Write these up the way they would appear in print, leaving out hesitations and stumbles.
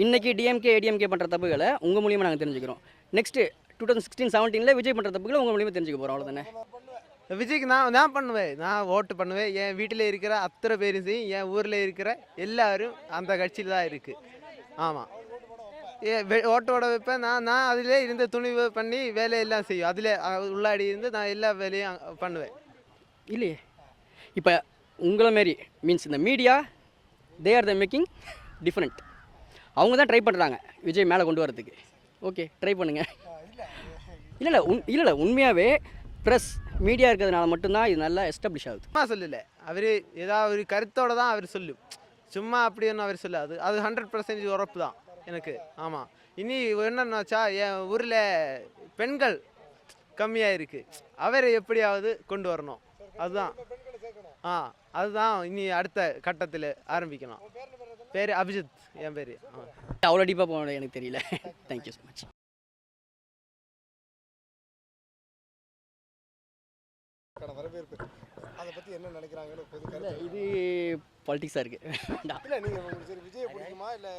இன்னைக்கு டிஎம்கே ஏடிஎம்கே பண்ணுற தப்புகளை உங்கள் மூலியமாக நாங்கள் தெரிஞ்சுக்கிறோம். நெக்ஸ்ட்டு 2016-17 விஜய் பண்ணுற தப்புகளை உங்கள் மூலியமாக தெரிஞ்சுக்க போகிறோம். அவ்வளோதானே. விஜய்க்கு நான் பண்ணுவேன். நான் ஓட்டு பண்ணுவேன். என் வீட்டில் இருக்கிற அத்தனை பேரும் சரி, என் ஊரில் இருக்கிற எல்லாரும் அந்த கட்சியில் தான் இருக்குது. ஆமாம், ஓட்டோட வைப்பேன். நான் அதிலே இருந்து துணிவு பண்ணி வேலையெல்லாம் செய்யும். அதில் உள்ளாடி இருந்து நான் எல்லா வேலையும் பண்ணுவேன். இல்லையே, இப்போ உங்களை மாரி மீன்ஸ் இந்த media they are the making different. அவங்க தான் ட்ரை பண்ணுறாங்க விஜய் மேலே கொண்டு வரதுக்கு. ஓகே, ட்ரை பண்ணுங்கள். இல்லை உண்மையாகவே ப்ரெஸ் மீடியா இருக்கிறதுனால மட்டும்தான் இது நல்லா எஸ்டாப்ளிஷ் ஆகுது. சும்மா சொல்லலை, அவர் ஏதாவது ஒரு கருத்தோடு தான் அவர் சொல்லும். சும்மா அப்படி ஒன்றும் அவர் சொல்லாது. அது 100% உறப்பு தான் எனக்கு. ஆமாம், இனி என்னன்னாச்சா என் ஊரில் பெண்கள் கம்மியாக இருக்குது. அவரை எப்படியாவது கொண்டு வரணும். அதுதான் அதுதான் இனி அடுத்த கட்டத்தில் ஆரம்பிக்கணும். பேர் அபிஜித், என் பேர். அவ்வளோ டீப்பாக போன எனக்கு தெரியல. Thank you so much. வரவேற்பு அதை பற்றி என்ன நினைக்கிறாங்கன்னு இது பாலிட்டிக்ஸாக இருக்குது. இல்லை, நீங்கள் உங்களுக்கு சரி விஜயை பிடிக்குமா இல்லை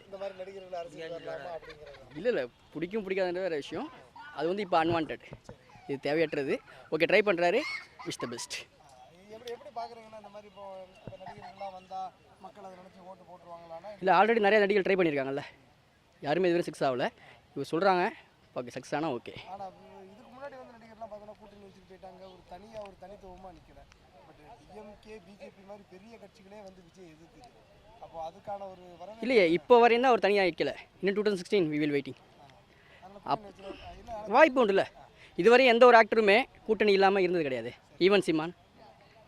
இந்த மாதிரி நடிகர்கள் அரசியல் வரலாமா அப்படிங்கிறது? இல்லை பிடிக்கும் பிடிக்காதுன்ற வேறு விஷயம். அது வந்து இப்போ அன்வான்ட், இது தேவையற்றது. ஓகே, ட்ரை பண்ணுறாரு. Wish the best. எப்படி பார்க்குறீங்கன்னா இந்த மாதிரி இப்போ நடிகர்கள்லாம் வந்தால் மக்கள் அதை நினச்சி ஓட்டு போட்டுருவாங்களான்னா? இல்லை, ஆல்ரெடி நிறைய நடிகர்கள் ட்ரை பண்ணியிருக்காங்கல்ல, யாருமே இதுவரை சக்ஸஸ் ஆகலை. இவங்க சொல்கிறாங்க ஓகே சக்ஸஸ் ஆனால் ஓகே. ஆனால் இதுக்கு முன்னாடி வந்து நடிகர்லாம் பார்த்தோன்னா கூட்டணி வச்சுட்டு போயிட்டாங்க. ஒரு தனித்துவமாக நிற்கல. பட் டிஎம்கே பிஜேபி மாதிரி பெரிய கட்சிகளே வந்து விஜய் எதிர்க்குது. அப்போ அதுக்கான ஒரு இல்லையே, இப்போ வரையும் தான் அவர் தனியாக வைக்கல. இன்னும் 2016 வி வில் வெயிட்டிங். வாய்ப்பு உண்டு. இல்லை, இதுவரை எந்த ஒரு ஆக்டருமே கூட்டணி இல்லாமல் இருந்தது கிடையாது. ஈவன் சீமான்,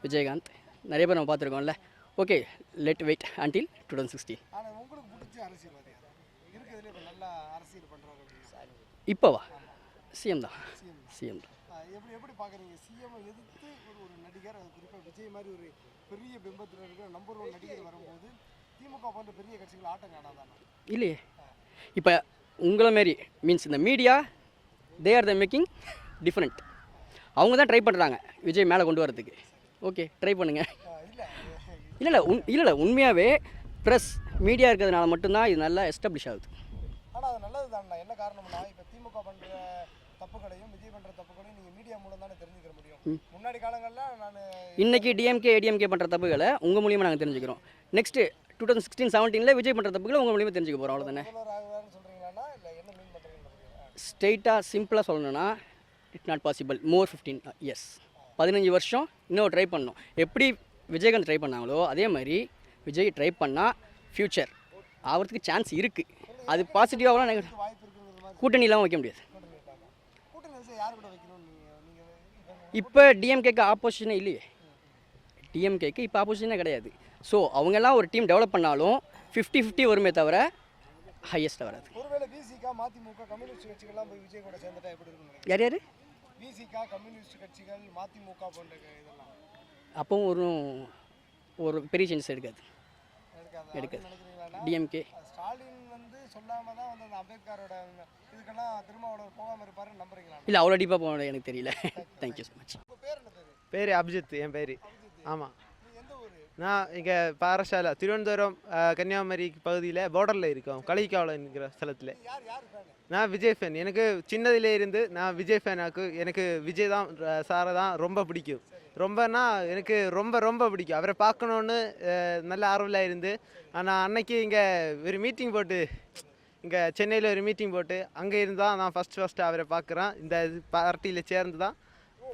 விஜயகாந்த், நிறைய பேர் நம்ம பார்த்துருக்கோம்ல. Okay, let wait until 2016. ஆனால் உங்களுக்கு பிடிச்ச அரசியல்வாதி இருக்கிறதுல இப்போ நல்லா அரசியல் பண்ணுறாரு இப்போவா? சிஎம் தான். சிஎம் தான். எப்படி பார்க்குறீங்க சிஎம் எதிர்த்து ஒரு நடிகர், அது குறிப்பாக விஜய் மாதிரி ஒரு பெரிய பிம்பத்தில் இருக்கிற நம்பர் 1 நடிகர் வரும்போது திமுக போன்ற பெரிய கட்சிகள் ஆட்டம் காணாதானே? இல்லையே, இப்போ உங்களை மாரி மீன்ஸ் இந்த media they are the making different. அவங்க தான் ட்ரை பண்ணுறாங்க விஜய் மேலே கொண்டு வரதுக்கு. ஓகே, ட்ரை பண்ணுங்கள். இல்லை உண்மையாகவே ப்ரெஸ் மீடியா இருக்கிறதுனால மட்டும்தான் இது நல்லா எஸ்டாப்ளிஷ் ஆகுது. ஆனால் அது நல்லது தானே. என்ன காரணம்னா இப்போ திமுக பண்ணுற தப்புகளையும் விஜய் பண்ணுற தப்புகளையும் நீங்கள் மீடியா மூலம் தானே தெரிஞ்சுக்க முடியும். முன்னாடி காலங்களில் நான் இன்னைக்கு டிஎம்கே ஏடிஎம்கே பண்ணுற தப்புகளை உங்கள் மூலியமாக நாங்கள் தெரிஞ்சுக்கிறோம். நெக்ஸ்ட்டு 2016-17 விஜய் பண்ணுற தப்புகளை உங்கள் மூலியமாக தெரிஞ்சுக்க போகிறோம். அவ்வளோதானே. சொல்கிறீங்களா இல்லை என்ன மீன் பண்ணுறீங்க? ஸ்ட்ரெயிட்டாக சிம்பிளாக சொல்லணும்னா it's not possible. More 15 years, 15 வருஷம் இன்னும் ட்ரை பண்ணணும். எப்படி விஜயகாந்த் ட்ரை பண்ணாங்களோ அதே மாதிரி விஜய் ட்ரை பண்ணால் ஃப்யூச்சர் ஆகிறதுக்கு சான்ஸ் இருக்குது. அது பாசிட்டிவாகலாம் நெகட்டிவ் கூட்டணி இல்லாமல் வைக்க முடியாது. இப்போ டிஎம்கேக்கு ஆப்போசிஷனே இல்லையே. டிஎம்கேக்கு இப்போ ஆப்போசிஷனே கிடையாது. ஸோ அவங்கெல்லாம் ஒரு டீம் டெவலப் பண்ணாலும் 50-50 வருமே தவிர ஹையஸ்ட்டாக வராது. ஒருவேளை பிசிகா, மதிமுக, கம்யூனிஸ்ட் கட்சிகள்லாம் போய் விஜய் கூட சேர்ந்துட்டா எப்படி இருக்கும்? யார் யார்? பிசிகா, கம்யூனிஸ்ட் கட்சிகள், மதிமுக போன்ற இதெல்லாம் அப்பவும் ஒரு பெரிய சேஞ்சஸ் எடுக்காது. டிஎம்கே ஸ்டாலின் வந்து சொல்லாமல் தான் வந்து அந்த அம்பேத்கரோட இதுக்கெல்லாம் திருமாவளவர் போகாமல் இருப்பாருன்னு நம்புறீங்களா? இல்லை, அவ்வளோ டீப்பாக போன எனக்கு தெரியல. Thank you so much. பேர் என்ன பேர்? பேர் அபிஜித், என் பேர். ஆமாம், எந்த ஊர்? நான் இங்கே பாரசாலை திருவனந்தபுரம் கன்னியாகுமரி பகுதியில் பார்டரில் இருக்கோம். கலிக்காவில் இருக்கிற ஸ்தலத்தில். யார் ஃபேன்? நான் விஜய் ஃபேன். எனக்கு சின்னதிலே இருந்து நான் விஜய் ஃபேனாக்கு. எனக்கு விஜய் தான் சாரை தான் ரொம்ப பிடிக்கும். ரொம்பனா எனக்கு ரொம்ப பிடிக்கும். அவரை பார்க்கணுன்னு நல்ல ஆர்வலாக இருந்து. ஆனால் அன்னைக்கு இங்கே ஒரு மீட்டிங் போட்டு, இங்கே சென்னையில் ஒரு மீட்டிங் போட்டு அங்கே இருந்தால் நான் ஃபஸ்ட்டு அவரை பார்க்குறேன். இந்த பார்ட்டியில் சேர்ந்து தான்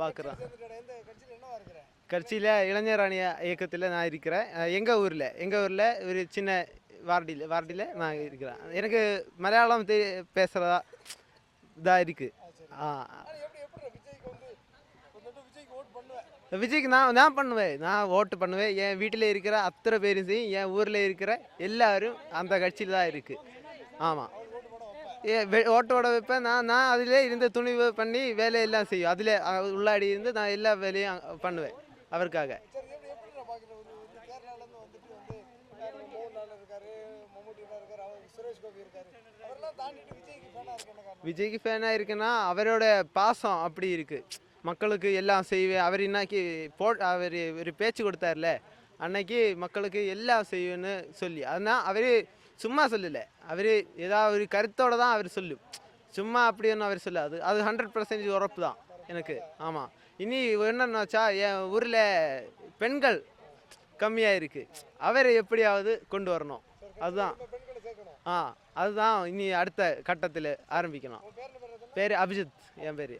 பார்க்குறேன். கட்சியில் இளைஞர் அணி இயக்கத்தில் நான் இருக்கிறேன். எங்கள் ஊரில் ஒரு சின்ன வார்டியில் நான் இருக்கிறேன். எனக்கு மலையாளம் பேசுகிறதா இதாக இருக்குது. விஜய்க்கு நான் பண்ணுவேன். நான் ஓட்டு பண்ணுவேன். என் வீட்டில் இருக்கிற அத்தனை பேரும் சரி, என் ஊரில் இருக்கிற எல்லாரும் அந்த கட்சியில் தான் இருக்குது. ஆமாம், ஓட்டோட வைப்பேன். நான் அதிலே இருந்து துணிவு பண்ணி வேலையெல்லாம் செய்யும். அதில் உள்ளாடி இருந்து நான் எல்லா வேலையும் பண்ணுவேன் அவருக்காக. விஜய்க்கு ஃபேனாக இருக்குன்னா அவரோட பாசம் அப்படி இருக்குது. மக்களுக்கு எல்லாம் செய்வேன். அவர் இன்னைக்கு அவர் ஒரு பேச்சு கொடுத்தார்ல, அன்னைக்கு மக்களுக்கு எல்லாம் செய்வேன்னு சொல்லி, அதனால் அவர் சும்மா சொல்லலை. அவர் ஏதாவது ஒரு கருத்தோட தான் அவர் சொல்லும். சும்மா அப்படி ஒன்றும் அவர் சொல்லாது. அது 100% உறப்பு தான் எனக்கு. ஆமாம். இனி என்னன்னாச்சா என் ஊரில் பெண்கள் கம்மியாக இருக்குது. அவரை எப்படியாவது கொண்டு வரணும். அதுதான். அதுதான் இனி அடுத்த கட்டத்தில் ஆரம்பிக்கணும். பேர் அபிஜித், என் பேர்.